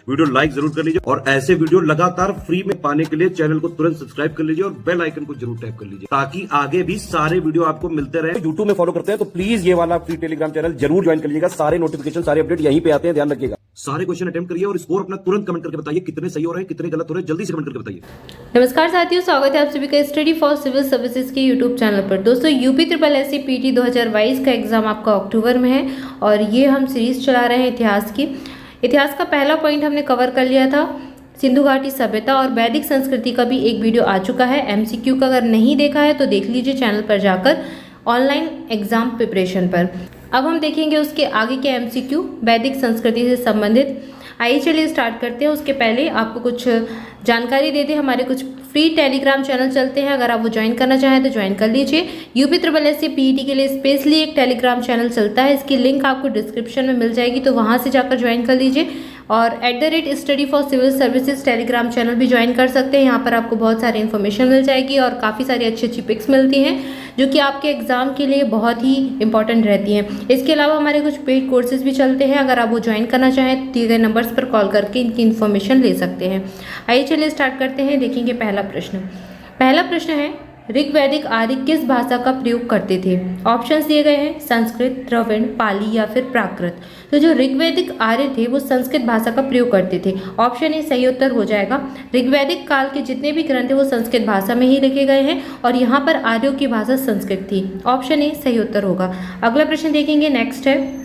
Video like जरूर कर लीजिए और ऐसे वीडियो लगातार फ्री में पाने के लिए चैनल को तुरंत सब्सक्राइब कर लीजिए और बेल आइकन को जरूर टैप कर लीजिए ताकि आगे भी सारे वीडियो आपको मिलते रहे। यूट्यूब में फॉलो करते हैं तो प्लीज ये वाला फ्री टेलीग्राम चैनल जरूर ज्वाइन कर लीजिएगा। सारे नोटिफिकेशन सारे अपडेट यहीं पे आते हैं, ध्यान रखिएगा। सारे क्वेश्चन अटेम्प्ट करिए और स्कोर अपना तुरंत कमेंट करके बताइए कितने सही हो रहे हैं कितने गलत हो रहे हैं, जल्दी से कमेंट करके बताइए। नमस्कार साथियों, स्वागत है आप सभी का स्टडी फॉर सिविल सर्विसेज के यूट्यूब चैनल पर। दोस्तों यूपी ट्रिपल एससी पीटी 2022 का एग्जाम आपका अक्टूबर में है और ये हम सीरीज चला रहे हैं इतिहास की। इतिहास का पहला पॉइंट हमने कवर कर लिया था, सिंधु घाटी सभ्यता और वैदिक संस्कृति का भी एक वीडियो आ चुका है। एमसीक्यू का अगर नहीं देखा है तो देख लीजिए चैनल पर जाकर ऑनलाइन एग्जाम प्रिपरेशन पर। अब हम देखेंगे उसके आगे के एमसीक्यू वैदिक संस्कृति से संबंधित। आइए चलिए स्टार्ट करते हैं। उसके पहले आपको कुछ जानकारी दे दें, हमारे कुछ फ्री टेलीग्राम चैनल चलते हैं, अगर आप वो ज्वाइन करना चाहें तो ज्वाइन कर लीजिए। यूपी ट्रिपल एससी पीईटी के लिए स्पेशली एक टेलीग्राम चैनल चलता है, इसकी लिंक आपको डिस्क्रिप्शन में मिल जाएगी, तो वहाँ से जाकर ज्वाइन कर लीजिए। और @study for civil services Telegram channel भी ज्वाइन कर सकते हैं। यहाँ पर आपको बहुत सारी इन्फॉर्मेशन मिल जाएगी और काफ़ी सारी अच्छी अच्छी पिक्स मिलती हैं जो कि आपके एग्जाम के लिए बहुत ही इंपॉर्टेंट रहती हैं। इसके अलावा हमारे कुछ पेड कोर्सेज भी चलते हैं, अगर आप वो ज्वाइन करना चाहें दिए गए नंबर्स पर कॉल करके इनकी इन्फॉर्मेशन ले सकते हैं। आइए चलिए स्टार्ट करते हैं। देखेंगे पहला प्रश्न है, ऋग्वैदिक आर्य किस भाषा का प्रयोग करते थे? ऑप्शंस दिए गए हैं, संस्कृत, द्रविड़, पाली या फिर प्राकृत। तो जो ऋग्वैदिक आर्य थे वो संस्कृत भाषा का प्रयोग करते थे। ऑप्शन ए सही उत्तर हो जाएगा। ऋग्वैदिक काल के जितने भी ग्रंथ हैं वो संस्कृत भाषा में ही लिखे गए हैं और यहाँ पर आर्यों की भाषा संस्कृत थी। ऑप्शन ए सही उत्तर होगा। अगला प्रश्न देखेंगे, नेक्स्ट है,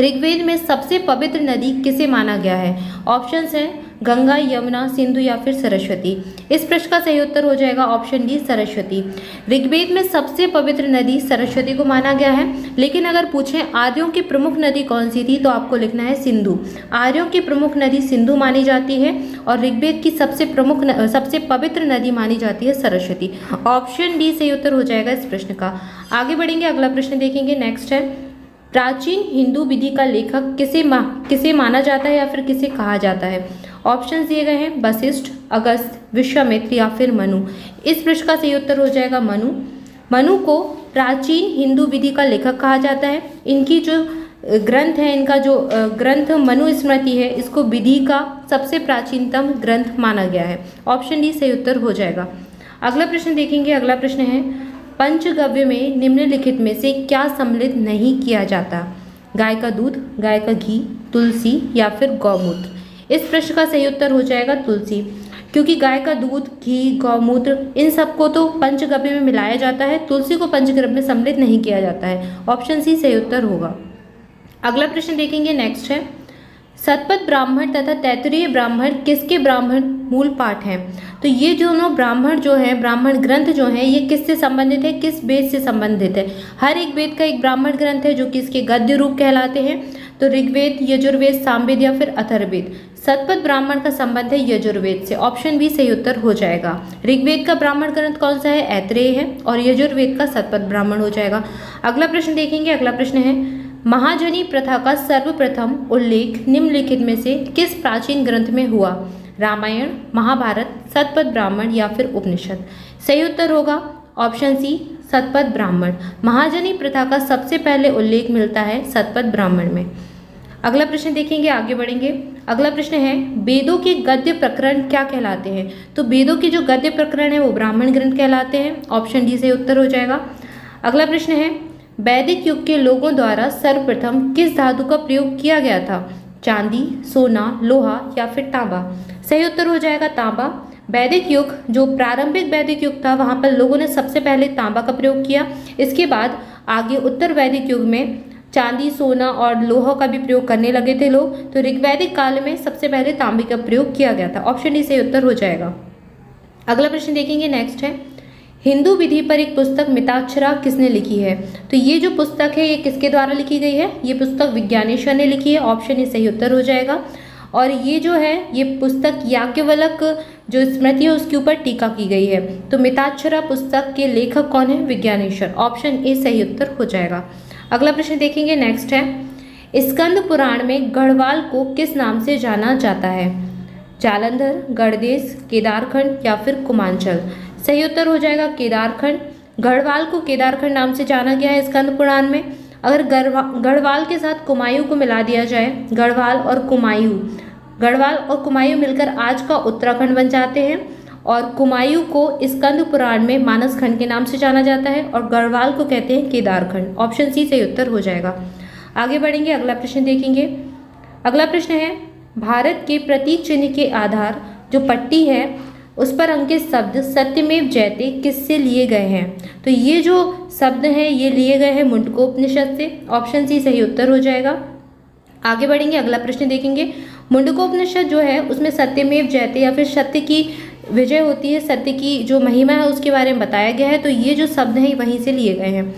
ऋग्वेद में सबसे पवित्र नदी किसे माना गया है? ऑप्शंस हैं गंगा, यमुना, सिंधु या फिर सरस्वती। इस प्रश्न का सही उत्तर हो जाएगा ऑप्शन डी सरस्वती। ऋग्वेद में सबसे पवित्र नदी सरस्वती को माना गया है। लेकिन अगर पूछें आर्यों की प्रमुख नदी कौन सी थी तो आपको लिखना है सिंधु। आर्यों की प्रमुख नदी सिंधु मानी जाती है और ऋग्वेद की सबसे पवित्र नदी मानी जाती है सरस्वती। ऑप्शन डी सही उत्तर हो जाएगा इस प्रश्न का। आगे बढ़ेंगे, अगला प्रश्न देखेंगे, नेक्स्ट है, प्राचीन हिंदू विधि का लेखक किसे माना जाता है या फिर किसे कहा जाता है? ऑप्शंस दिए गए हैं, वशिष्ठ, अगस्त्य, विश्वामित्र या फिर मनु। इस प्रश्न का सही उत्तर हो जाएगा मनु। मनु को प्राचीन हिंदू विधि का लेखक कहा जाता है। इनकी जो ग्रंथ है, इनका जो ग्रंथ मनु स्मृति है, इसको विधि का सबसे प्राचीनतम ग्रंथ माना गया है। ऑप्शन डी सही उत्तर हो जाएगा। अगला प्रश्न देखेंगे, अगला प्रश्न है, पंचगव्य में निम्नलिखित में से क्या सम्मिलित नहीं किया जाता? गाय का दूध, गाय का घी, तुलसी या फिर गौमूत्र। इस प्रश्न का सही उत्तर हो जाएगा तुलसी, क्योंकि गाय का दूध, घी, गौमूत्र इन सबको तो पंचगव्य में मिलाया जाता है, तुलसी को पंचगव्य में सम्मिलित नहीं किया जाता है। ऑप्शन सी सही उत्तर होगा। अगला प्रश्न देखेंगे, नेक्स्ट है, शतपथ ब्राह्मण तथा तैत्तिरीय ब्राह्मण किसके ब्राह्मण मूल पाठ हैं? तो ये दोनों ब्राह्मण जो है, ब्राह्मण ग्रंथ जो है, ये किससे संबंधित है, किस वेद से संबंधित है? हर एक वेद का एक ब्राह्मण ग्रंथ है जो कि इसके गद्य रूप कहलाते हैं। तो ऋग्वेद, यजुर्वेद, सामवेद या फिर अथर्ववेद। शतपथ ब्राह्मण का संबंध है यजुर्वेद से। ऑप्शन बी सही उत्तर हो जाएगा। ऋग्वेद का ब्राह्मण ग्रंथ कौन सा है? ऐत्रेय है और यजुर्वेद का शतपथ ब्राह्मण हो जाएगा। अगला प्रश्न देखेंगे, अगला प्रश्न है, महाजनी प्रथा का सर्वप्रथम उल्लेख निम्नलिखित में से किस प्राचीन ग्रंथ में हुआ? रामायण, महाभारत, शतपथ ब्राह्मण या फिर उपनिषद। सही उत्तर होगा ऑप्शन सी शतपथ ब्राह्मण। महाजनी प्रथा का सबसे पहले उल्लेख मिलता है शतपथ ब्राह्मण में। अगला प्रश्न देखेंगे, आगे बढ़ेंगे। अगला प्रश्न है, वेदों के गद्य प्रकरण क्या कहलाते हैं? तो वेदों के जो गद्य प्रकरण है वो ब्राह्मण ग्रंथ कहलाते हैं। ऑप्शन डी से उत्तर हो जाएगा। अगला प्रश्न है, वैदिक युग के लोगों द्वारा सर्वप्रथम किस धातु का प्रयोग किया गया था? चांदी, सोना, लोहा या फिर तांबा। सही उत्तर हो जाएगा तांबा। वैदिक युग, जो प्रारंभिक वैदिक युग था, वहाँ पर लोगों ने सबसे पहले तांबा का प्रयोग किया। इसके बाद आगे उत्तर वैदिक युग में चांदी, सोना और लोहा का भी प्रयोग करने लगे थे लोग। तो ऋग्वैदिक काल में सबसे पहले तांबे का प्रयोग किया गया था। ऑप्शन डी सही उत्तर हो जाएगा। अगला प्रश्न देखेंगे, नेक्स्ट है, हिंदू विधि पर एक पुस्तक मिताक्षरा किसने लिखी है? तो ये जो पुस्तक है ये किसके द्वारा लिखी गई है? ये पुस्तक विज्ञानेश्वर ने लिखी है। ऑप्शन ए सही उत्तर हो जाएगा। और ये जो है ये पुस्तक याज्ञवल्क जो स्मृति है उसके ऊपर टीका की गई है। तो मिताक्षरा पुस्तक के लेखक कौन है? विज्ञानेश्वर। ऑप्शन ए सही उत्तर हो जाएगा। अगला प्रश्न देखेंगे, नेक्स्ट है, स्कंद पुराण में गढ़वाल को किस नाम से जाना जाता है? जालंधर, गढ़देश, केदारखंड या फिर कुमांचल। सही उत्तर हो जाएगा केदारखंड। गढ़वाल को केदारखंड नाम से जाना गया है स्कंद पुराण में। अगर गढ़वाल के साथ कुमायूं को मिला दिया जाए, गढ़वाल और कुमायूं गढ़वाल और कुमायूं मिलकर आज का उत्तराखंड बन जाते हैं और कुमायूं को स्कंद पुराण में मानस खंड के नाम से जाना जाता है और गढ़वाल को कहते हैं केदारखंड। ऑप्शन सी सही उत्तर हो जाएगा। आगे बढ़ेंगे, अगला प्रश्न देखेंगे। अगला प्रश्न है, भारत के प्रतीक चिन्ह के आधार जो पट्टी है उस पर अंकित शब्द सत्यमेव जयते किससे लिए गए हैं? तो ये जो शब्द हैं ये लिए गए हैं मुंडकोपनिषद से। ऑप्शन सी सही उत्तर हो जाएगा। आगे बढ़ेंगे, अगला प्रश्न देखेंगे। मुंडकोपनिषद जो है उसमें सत्यमेव जयते या फिर सत्य की विजय होती है, सत्य की जो महिमा है उसके बारे में बताया गया है। तो ये जो शब्द हैं वहीं से लिए गए हैं।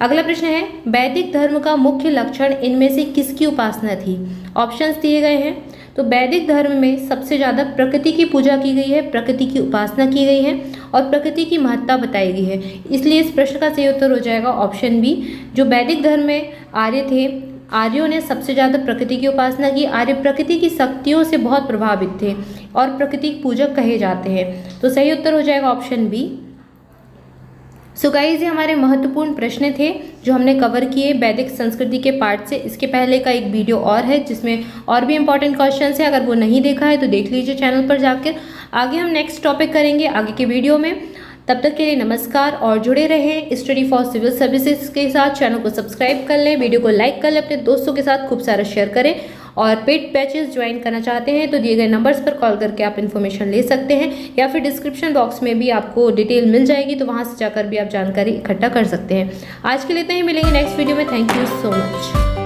अगला प्रश्न है, वैदिक धर्म का मुख्य लक्षण इनमें से किसकी उपासना थी? ऑप्शंस दिए गए हैं। तो वैदिक धर्म में सबसे ज़्यादा प्रकृति की पूजा की गई है, प्रकृति की उपासना की गई है और प्रकृति की महत्ता बताई गई है। इसलिए इस प्रश्न का सही उत्तर हो जाएगा ऑप्शन बी। जो वैदिक धर्म में आर्य थे, आर्यों ने सबसे ज़्यादा प्रकृति की उपासना की। आर्य प्रकृति की शक्तियों से बहुत प्रभावित थे और प्रकृति पूजक कहे जाते हैं। तो सही उत्तर हो जाएगा ऑप्शन बी। सो गाइस, ये हमारे महत्वपूर्ण प्रश्न थे जो हमने कवर किए वैदिक संस्कृति के पार्ट से। इसके पहले का एक वीडियो और है जिसमें और भी इंपॉर्टेंट क्वेश्चंस है, अगर वो नहीं देखा है तो देख लीजिए चैनल पर जाकर। आगे हम नेक्स्ट टॉपिक करेंगे आगे के वीडियो में। तब तक के लिए नमस्कार और जुड़े रहें स्टडी फॉर सिविल सर्विसेज के साथ। चैनल को सब्सक्राइब कर लें, वीडियो को लाइक कर लें, अपने दोस्तों के साथ खूब सारा शेयर करें और पेड बैचेस ज्वाइन करना चाहते हैं तो दिए गए नंबर्स पर कॉल करके आप इन्फॉर्मेशन ले सकते हैं या फिर डिस्क्रिप्शन बॉक्स में भी आपको डिटेल मिल जाएगी, तो वहाँ से जाकर भी आप जानकारी इकट्ठा कर सकते हैं। आज के लिए इतना ही, मिलेंगे नेक्स्ट वीडियो में। Thank you so much.